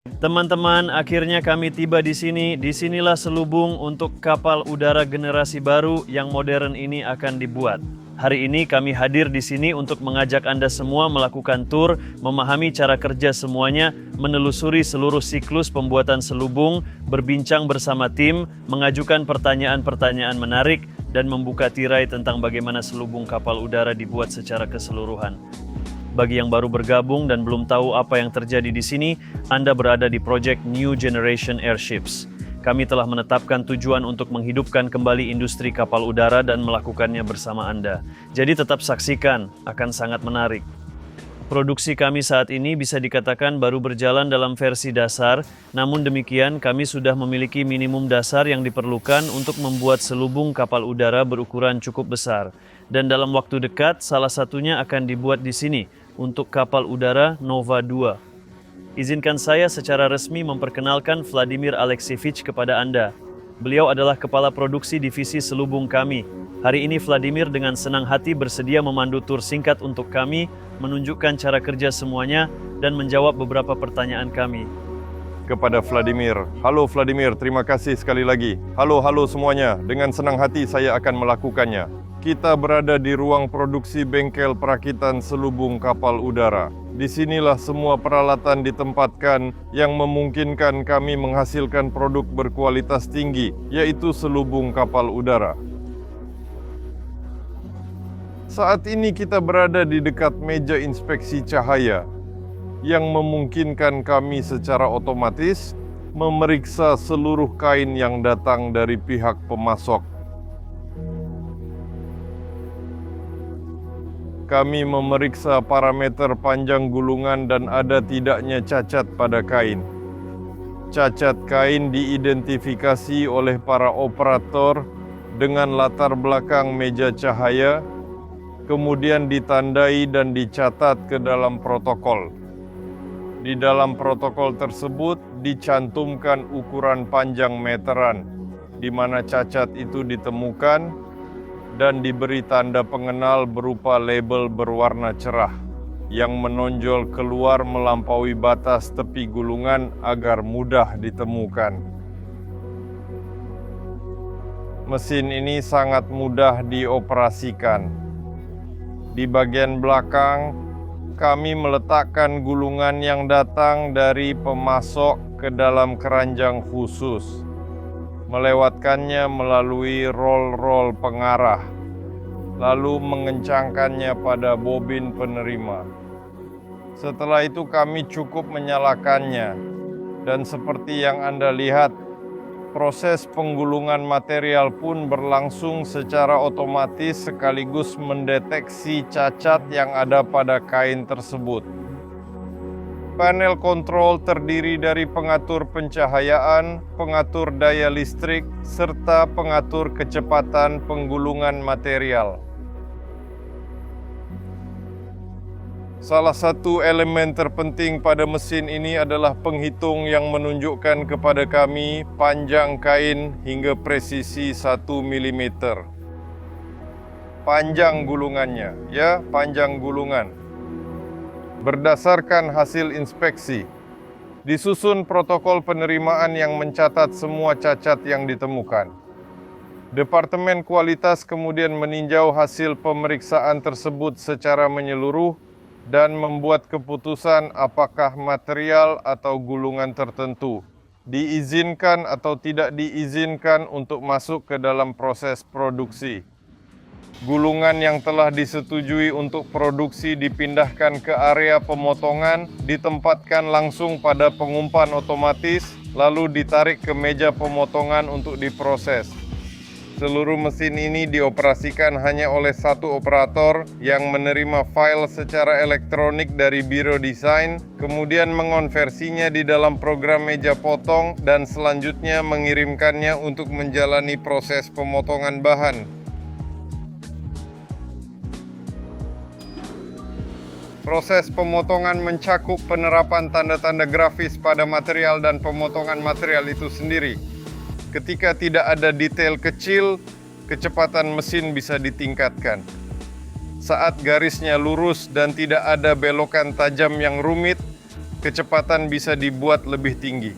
Teman-teman, akhirnya kami tiba di sini. Disinilah selubung untuk kapal udara generasi baru yang modern ini akan dibuat. Hari ini kami hadir di sini untuk mengajak Anda semua melakukan tur, memahami cara kerja semuanya, menelusuri seluruh siklus pembuatan selubung, berbincang bersama tim, mengajukan pertanyaan-pertanyaan menarik, dan membuka tirai tentang bagaimana selubung kapal udara dibuat secara keseluruhan. Bagi yang baru bergabung dan belum tahu apa yang terjadi di sini, Anda berada di Project New Generation Airships. Kami telah menetapkan tujuan untuk menghidupkan kembali industri kapal udara dan melakukannya bersama Anda. Jadi tetap saksikan, akan sangat menarik. Produksi kami saat ini bisa dikatakan baru berjalan dalam versi dasar, namun demikian kami sudah memiliki minimum dasar yang diperlukan untuk membuat selubung kapal udara berukuran cukup besar. Dan dalam waktu dekat, salah satunya akan dibuat di sini, untuk kapal udara Nova 2. Izinkan saya secara resmi memperkenalkan Vladimir Alexievich kepada Anda. Beliau adalah kepala produksi divisi selubung kami. Hari ini Vladimir dengan senang hati bersedia memandu tur singkat untuk kami, menunjukkan cara kerja semuanya, dan menjawab beberapa pertanyaan kami. Kepada Vladimir, halo Vladimir, terima kasih sekali lagi. Halo semuanya, dengan senang hati saya akan melakukannya. Kita berada di ruang produksi bengkel perakitan selubung kapal udara. Disinilah semua peralatan ditempatkan yang memungkinkan kami menghasilkan produk berkualitas tinggi, yaitu selubung kapal udara. Saat ini kita berada di dekat meja inspeksi cahaya, yang memungkinkan kami secara otomatis memeriksa seluruh kain yang datang dari pihak pemasok. Kami memeriksa parameter panjang gulungan dan ada tidaknya cacat pada kain. Cacat kain diidentifikasi oleh para operator dengan latar belakang meja cahaya, kemudian ditandai dan dicatat ke dalam protokol. Di dalam protokol tersebut dicantumkan ukuran panjang meteran, di mana cacat itu ditemukan, dan diberi tanda pengenal berupa label berwarna cerah yang menonjol keluar melampaui batas tepi gulungan agar mudah ditemukan. Mesin ini sangat mudah dioperasikan. Di bagian belakang, kami meletakkan gulungan yang datang dari pemasok ke dalam keranjang khusus, melewatkannya melalui roll-roll pengarah, lalu mengencangkannya pada bobin penerima. Setelah itu kami cukup menyalakannya, dan seperti yang Anda lihat, proses penggulungan material pun berlangsung secara otomatis sekaligus mendeteksi cacat yang ada pada kain tersebut. Panel kontrol terdiri dari pengatur pencahayaan, pengatur daya listrik, serta pengatur kecepatan penggulungan material. Salah satu elemen terpenting pada mesin ini adalah penghitung yang menunjukkan kepada kami panjang kain hingga presisi 1 mm. Panjang gulungannya, ya, panjang gulungan. Berdasarkan hasil inspeksi, disusun protokol penerimaan yang mencatat semua cacat yang ditemukan. Departemen Kualitas kemudian meninjau hasil pemeriksaan tersebut secara menyeluruh dan membuat keputusan apakah material atau gulungan tertentu diizinkan atau tidak diizinkan untuk masuk ke dalam proses produksi. Gulungan yang telah disetujui untuk produksi dipindahkan ke area pemotongan, ditempatkan langsung pada pengumpan otomatis, lalu ditarik ke meja pemotongan untuk diproses. Seluruh mesin ini dioperasikan hanya oleh satu operator yang menerima file secara elektronik dari Biro Desain, kemudian mengonversinya di dalam program meja potong, dan selanjutnya mengirimkannya untuk menjalani proses pemotongan bahan. Proses pemotongan mencakup penerapan tanda-tanda grafis pada material dan pemotongan material itu sendiri. Ketika tidak ada detail kecil, kecepatan mesin bisa ditingkatkan. Saat garisnya lurus dan tidak ada belokan tajam yang rumit, kecepatan bisa dibuat lebih tinggi.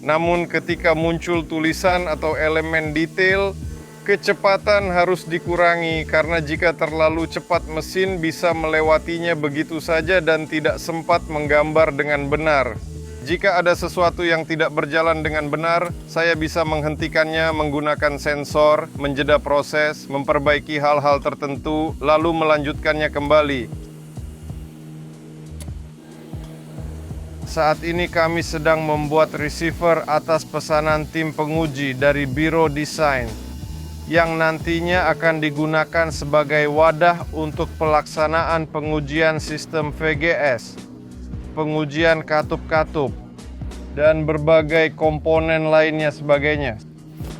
Namun ketika muncul tulisan atau elemen detail, kecepatan harus dikurangi karena jika terlalu cepat mesin bisa melewatinya begitu saja dan tidak sempat menggambar dengan benar. Jika ada sesuatu yang tidak berjalan dengan benar, saya bisa menghentikannya menggunakan sensor, menjeda proses, memperbaiki hal-hal tertentu, lalu melanjutkannya kembali. Saat ini kami sedang membuat receiver atas pesanan tim penguji dari Biro Desain yang nantinya akan digunakan sebagai wadah untuk pelaksanaan pengujian sistem VGS, pengujian katup-katup, dan berbagai komponen lainnya sebagainya.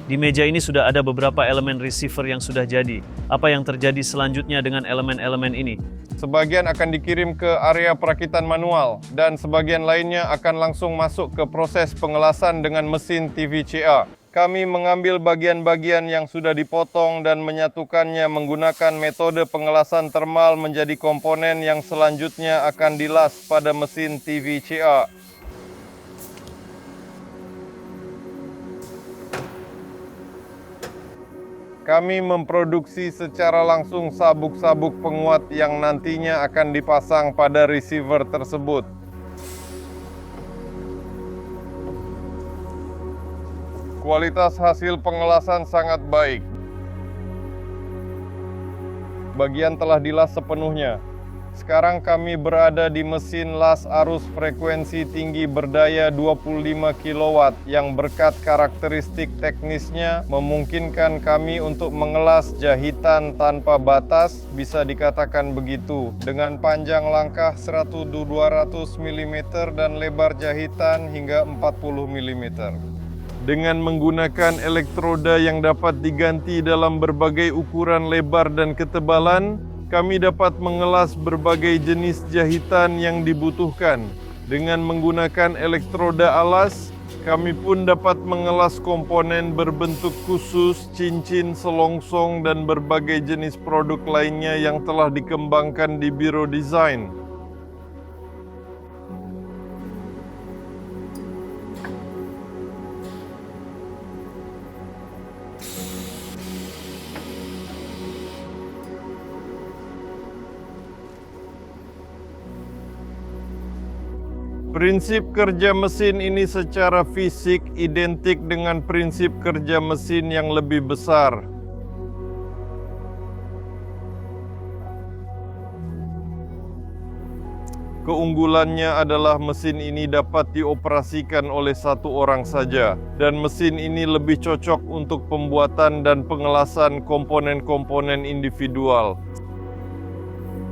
Di meja ini sudah ada beberapa elemen receiver yang sudah jadi. Apa yang terjadi selanjutnya dengan elemen-elemen ini? Sebagian akan dikirim ke area perakitan manual, dan sebagian lainnya akan langsung masuk ke proses pengelasan dengan mesin TVCA. Kami mengambil bagian-bagian yang sudah dipotong dan menyatukannya menggunakan metode pengelasan termal menjadi komponen yang selanjutnya akan dilas pada mesin TVCA. Kami memproduksi secara langsung sabuk-sabuk penguat yang nantinya akan dipasang pada receiver tersebut. Kualitas hasil pengelasan sangat baik. Bagian telah dilas sepenuhnya. Sekarang kami berada di mesin las arus frekuensi tinggi berdaya 25 kW yang berkat karakteristik teknisnya memungkinkan kami untuk mengelas jahitan tanpa batas, bisa dikatakan begitu, dengan panjang langkah 100-200 mm dan lebar jahitan hingga 40 mm. Dengan menggunakan elektroda yang dapat diganti dalam berbagai ukuran lebar dan ketebalan, kami dapat mengelas berbagai jenis jahitan yang dibutuhkan. Dengan menggunakan elektroda alas, kami pun dapat mengelas komponen berbentuk khusus, cincin, selongsong, dan berbagai jenis produk lainnya yang telah dikembangkan di Biro Desain. Prinsip kerja mesin ini secara fisik identik dengan prinsip kerja mesin yang lebih besar. Keunggulannya adalah mesin ini dapat dioperasikan oleh satu orang saja, dan mesin ini lebih cocok untuk pembuatan dan pengelasan komponen-komponen individual.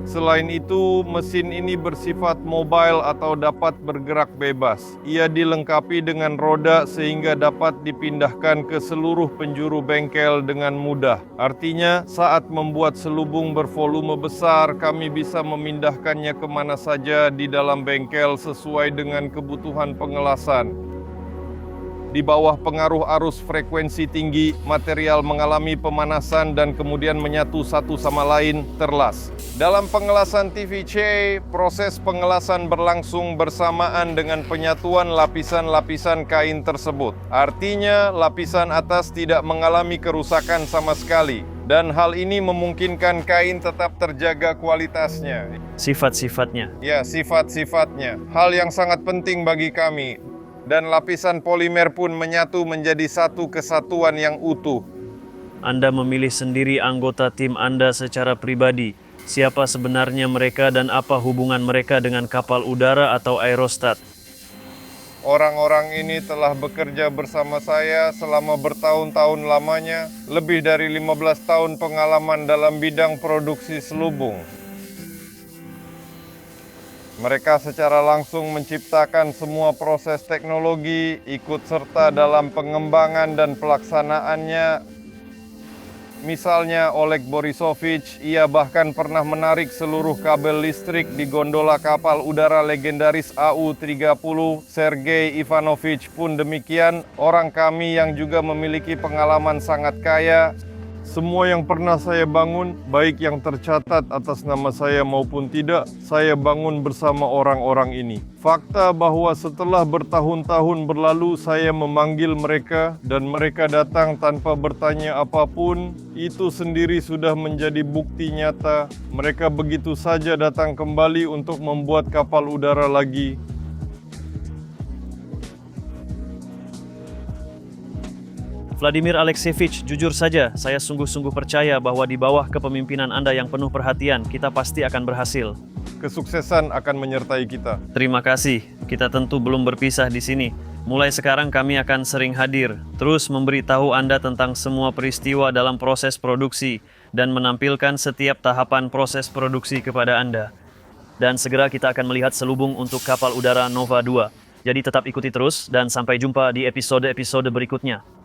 Selain itu, mesin ini bersifat mobile atau dapat bergerak bebas. Ia dilengkapi dengan roda sehingga dapat dipindahkan ke seluruh penjuru bengkel dengan mudah. Artinya, saat membuat selubung bervolume besar, kami bisa memindahkannya kemana saja di dalam bengkel sesuai dengan kebutuhan pengelasan. Di bawah pengaruh arus frekuensi tinggi, material mengalami pemanasan dan kemudian menyatu satu sama lain, terlas. Dalam pengelasan TVCA, proses pengelasan berlangsung bersamaan dengan penyatuan lapisan-lapisan kain tersebut. Artinya, lapisan atas tidak mengalami kerusakan sama sekali. Dan hal ini memungkinkan kain tetap terjaga kualitasnya. Sifat-sifatnya. Ya, sifat-sifatnya. Hal yang sangat penting bagi kami. Dan lapisan polimer pun menyatu menjadi satu kesatuan yang utuh. Anda memilih sendiri anggota tim Anda secara pribadi. Siapa sebenarnya mereka dan apa hubungan mereka dengan kapal udara atau aerostat? Orang-orang ini telah bekerja bersama saya selama bertahun-tahun lamanya, lebih dari 15 tahun pengalaman dalam bidang produksi selubung. Mereka secara langsung menciptakan semua proses teknologi, ikut serta dalam pengembangan dan pelaksanaannya. Misalnya Oleg Borisovich, ia bahkan pernah menarik seluruh kabel listrik di gondola kapal udara legendaris AU-30. Sergei Ivanovich pun demikian, orang kami yang juga memiliki pengalaman sangat kaya. Semua yang pernah saya bangun, baik yang tercatat atas nama saya maupun tidak, saya bangun bersama orang-orang ini. Fakta bahwa setelah bertahun-tahun berlalu saya memanggil mereka dan mereka datang tanpa bertanya apapun, itu sendiri sudah menjadi bukti nyata. Mereka begitu saja datang kembali untuk membuat kapal udara lagi. Vladimir Alexievich, jujur saja, saya sungguh-sungguh percaya bahwa di bawah kepemimpinan Anda yang penuh perhatian, kita pasti akan berhasil. Kesuksesan akan menyertai kita. Terima kasih, kita tentu belum berpisah di sini. Mulai sekarang kami akan sering hadir, terus memberitahu Anda tentang semua peristiwa dalam proses produksi, dan menampilkan setiap tahapan proses produksi kepada Anda. Dan segera kita akan melihat selubung untuk kapal udara Nova 2. Jadi tetap ikuti terus, dan sampai jumpa di episode-episode berikutnya.